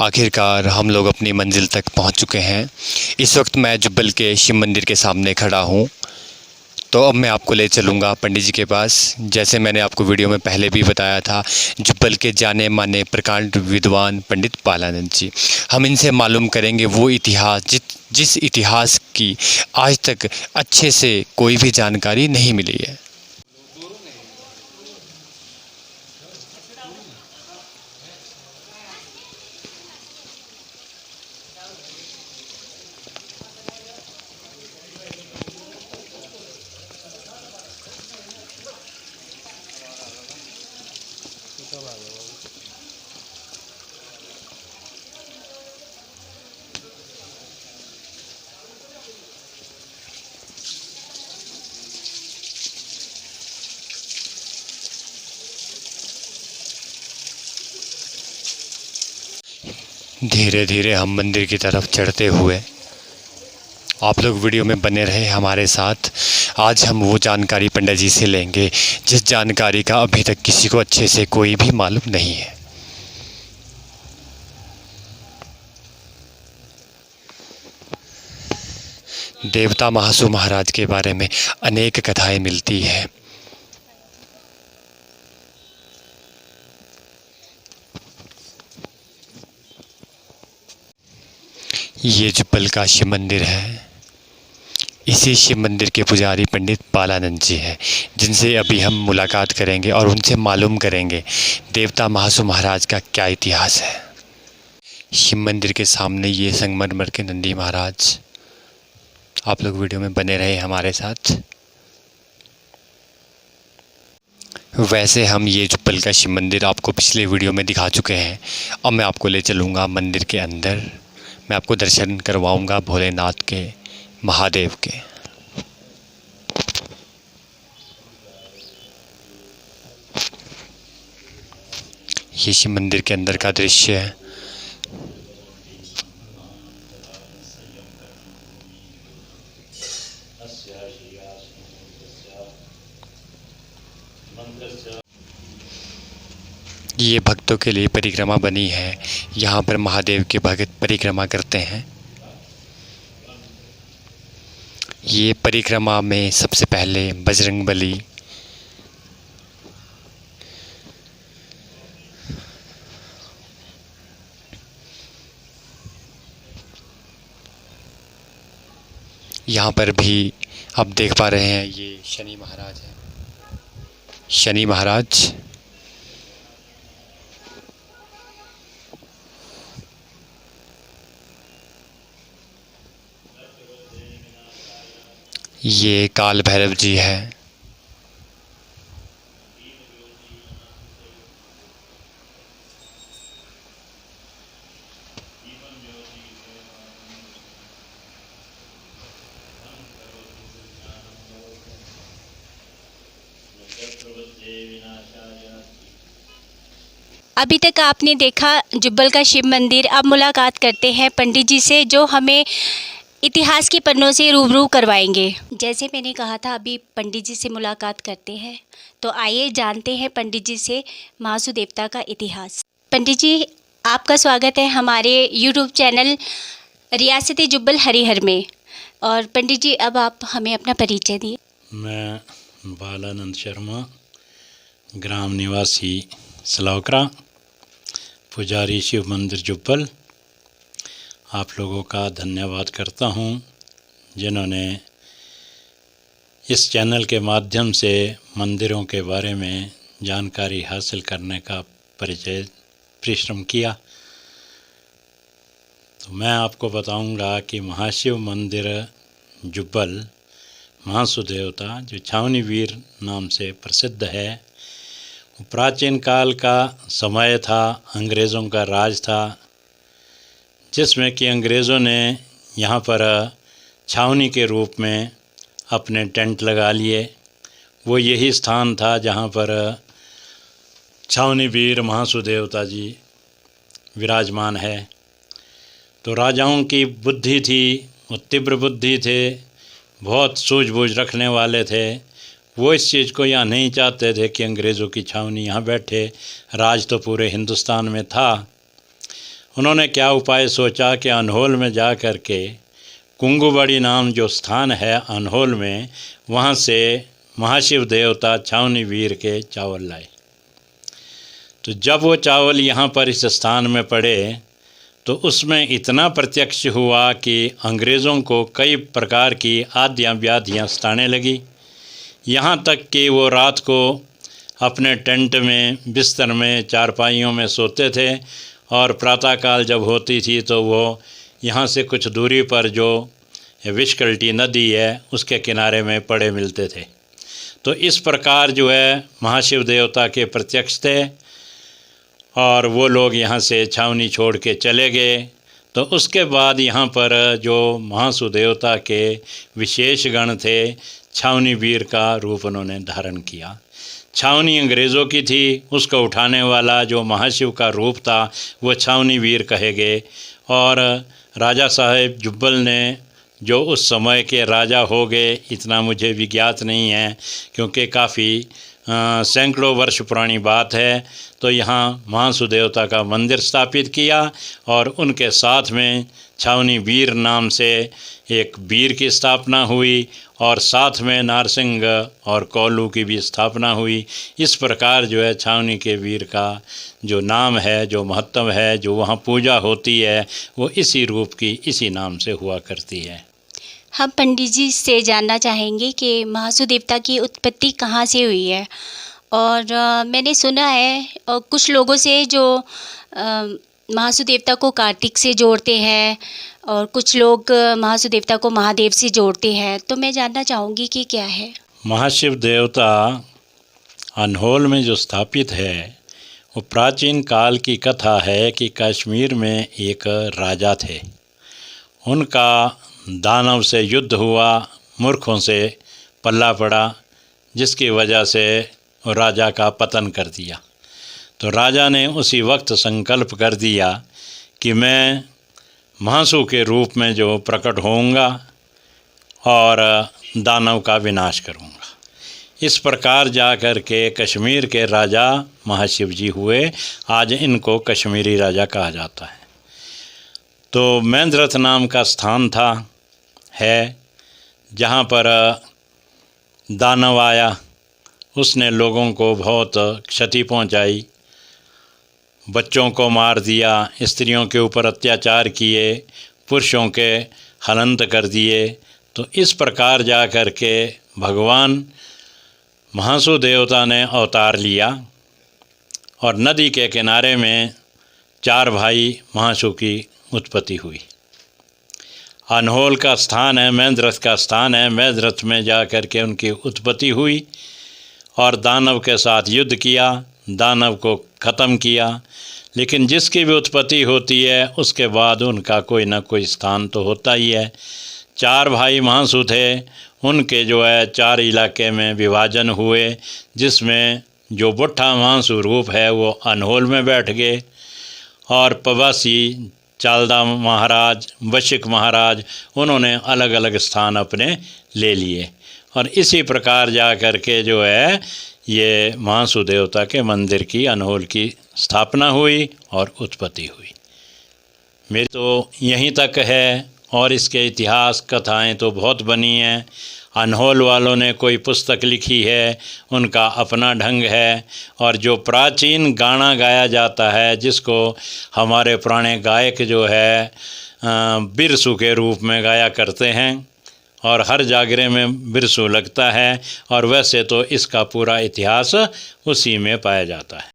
आखिरकार हम लोग अपनी मंजिल तक पहुंच चुके हैं। इस वक्त मैं जुब्बल के शिव मंदिर के सामने खड़ा हूं। तो अब मैं आपको ले चलूँगा पंडित जी के पास। जैसे मैंने आपको वीडियो में पहले भी बताया था, जुब्बल के जाने माने प्रकांड विद्वान पंडित बालानंद जी। हम इनसे मालूम करेंगे वो इतिहास जिस इतिहास की आज तक अच्छे से कोई भी जानकारी नहीं मिली है। धीरे धीरे हम मंदिर की तरफ चढ़ते हुए, आप लोग वीडियो में बने रहे हमारे साथ। आज हम वो जानकारी पंडित जी से लेंगे जिस जानकारी का अभी तक किसी को अच्छे से कोई भी मालूम नहीं है। देवता महासु महाराज के बारे में अनेक कथाएं मिलती है। ये जुब्बल का शिव मंदिर है। इसी शिव मंदिर के पुजारी पंडित बालानंद जी हैं, जिनसे अभी हम मुलाकात करेंगे और उनसे मालूम करेंगे देवता महासु महाराज का क्या इतिहास है। शिव मंदिर के सामने ये संगमरमर के नंदी महाराज। आप लोग वीडियो में बने रहे हमारे साथ। वैसे हम ये जुब्बल का शिव मंदिर आपको पिछले वीडियो में दिखा चुके हैं। अब मैं आपको ले चलूँगा मंदिर के अंदर। मैं आपको दर्शन करवाऊँगा भोलेनाथ के, महादेव के। ये शिव मंदिर के अंदर का दृश्य है। ये भक्तों के लिए परिक्रमा बनी है। यहाँ पर महादेव के भक्त परिक्रमा करते हैं। ये परिक्रमा में सबसे पहले बजरंगबली, यहाँ पर भी आप देख पा रहे हैं, ये शनि महाराज हैं। शनि महाराज ये काल भैरव जी है। अभी तक आपने देखा जुब्बल का शिव मंदिर। अब मुलाकात करते हैं पंडित जी से, जो हमें इतिहास के पन्नों से रूबरू करवाएंगे। जैसे मैंने कहा था, अभी पंडित जी से मुलाकात करते हैं। तो आइए जानते हैं पंडित जी से महासु देवता का इतिहास। पंडित जी, आपका स्वागत है हमारे यूट्यूब चैनल रियासत जुब्बल हरिहर में। और पंडित जी, अब आप हमें अपना परिचय दिए। मैं बालानंद शर्मा, ग्राम निवासी सलावकरा, पुजारी शिव मंदिर जुब्बल, आप लोगों का धन्यवाद करता हूं, जिन्होंने इस चैनल के माध्यम से मंदिरों के बारे में जानकारी हासिल करने का परिश्रम किया। तो मैं आपको बताऊंगा कि महाशिव मंदिर जुब्बल महासु देवता, जो छावनी वीर नाम से प्रसिद्ध है, प्राचीन काल का समय था, अंग्रेज़ों का राज था, जिसमें कि अंग्रेज़ों ने यहाँ पर छावनी के रूप में अपने टेंट लगा लिए। वो यही स्थान था जहाँ पर छावनी वीर महासु देवता जी विराजमान है। तो राजाओं की बुद्धि थी, वो तीव्र बुद्धि थे, बहुत सूझबूझ रखने वाले थे। वो इस चीज़ को यहाँ नहीं चाहते थे कि अंग्रेज़ों की छावनी यहाँ बैठे। राज तो पूरे हिंदुस्तान में था उन्होंने क्या उपाय सोचा कि अनहोल में जा कर के कुंगुबड़ी नाम जो स्थान है अनहोल में, वहाँ से महाशिव देवता छावनी वीर के चावल लाए। तो जब वो चावल यहाँ पर इस स्थान में पड़े तो उसमें इतना प्रत्यक्ष हुआ कि अंग्रेज़ों को कई प्रकार की आद्याँ व्याधियाँ सताने लगी। यहाँ तक कि वो रात को अपने टेंट में, बिस्तर में, चारपाइयों में सोते थे और प्रातःकाल जब होती थी तो वो यहाँ से कुछ दूरी पर जो विषकल्टी नदी है उसके किनारे में पड़े मिलते थे। तो इस प्रकार जो है महाशिव देवता के प्रत्यक्ष थे और वो लोग यहाँ से छावनी छोड़ के चले गए। तो उसके बाद यहाँ पर जो महासु देवता के विशेष गण थे, छावनी वीर का रूप उन्होंने धारण किया। छावनी अंग्रेज़ों की थी, उसको उठाने वाला जो महाशिव का रूप था वो छावनी वीर कहे गए। और राजा साहेब जुब्बल ने जो उस समय के राजा हो गए, इतना मुझे विज्ञात नहीं है क्योंकि काफ़ी सैकड़ों वर्ष पुरानी बात है। तो यहाँ महासु देवता का मंदिर स्थापित किया और उनके साथ में छावनी वीर नाम से एक वीर की स्थापना हुई और साथ में नारसिंह और कोल्लू की भी स्थापना हुई। इस प्रकार जो है छावनी के वीर का जो नाम है, जो महत्व है, जो वहाँ पूजा होती है, वो इसी रूप की, इसी नाम से हुआ करती है। हम पंडित जी से जानना चाहेंगे कि महासु देवता की उत्पत्ति कहाँ से हुई है। और मैंने सुना है और कुछ लोगों से जो महासु देवता को कार्तिक से जोड़ते हैं और कुछ लोग महासु देवता को महादेव से जोड़ते हैं। तो मैं जानना चाहूँगी कि क्या है। महाशिव देवता अनहोल में जो स्थापित है वो प्राचीन काल की कथा है कि कश्मीर में एक राजा थे। उनका दानव से युद्ध हुआ, मूर्खों से पल्ला पड़ा, जिसकी वजह से राजा का पतन कर दिया। तो राजा ने उसी वक्त संकल्प कर दिया कि मैं महासु के रूप में जो प्रकट होऊंगा और दानव का विनाश करूंगा। इस प्रकार जा कर के कश्मीर के राजा महाशिव जी हुए। आज इनको कश्मीरी राजा कहा जाता है। तो मैंद्रथ नाम का स्थान है जहाँ पर दानव आया, उसने लोगों को बहुत क्षति पहुंचाई, बच्चों को मार दिया, स्त्रियों के ऊपर अत्याचार किए, पुरुषों के हनंत कर दिए। तो इस प्रकार जा कर के भगवान महासु देवता ने अवतार लिया और नदी के किनारे में 4 भाई महासु की उत्पत्ति हुई। अनहोल का स्थान है, मैंद्रथ का स्थान है। मैंद्रथ में जा कर के उनकी उत्पत्ति हुई और दानव के साथ युद्ध किया, दानव को ख़त्म किया। लेकिन जिसकी भी उत्पत्ति होती है उसके बाद उनका कोई ना कोई स्थान तो होता ही है। 4 भाई महासु थे, उनके जो है 4 इलाके में विभाजन हुए, जिसमें जो बुट्ठा महासु रूप है वो अनहोल में बैठ गए और पवासी, चालदा महाराज, वशिक महाराज, उन्होंने अलग अलग स्थान अपने ले लिए। और इसी प्रकार जा कर के जो है ये महासु देवता के मंदिर की, अनहोल की स्थापना हुई और उत्पत्ति हुई। मेरी तो यहीं तक है और इसके इतिहास कथाएं तो बहुत बनी हैं। अनहोल वालों ने कोई पुस्तक लिखी है, उनका अपना ढंग है। और जो प्राचीन गाना गाया जाता है, जिसको हमारे पुराने गायक जो है बिरसू के रूप में गाया करते हैं और हर जागरे में बिरसू लगता है, और वैसे तो इसका पूरा इतिहास उसी में पाया जाता है।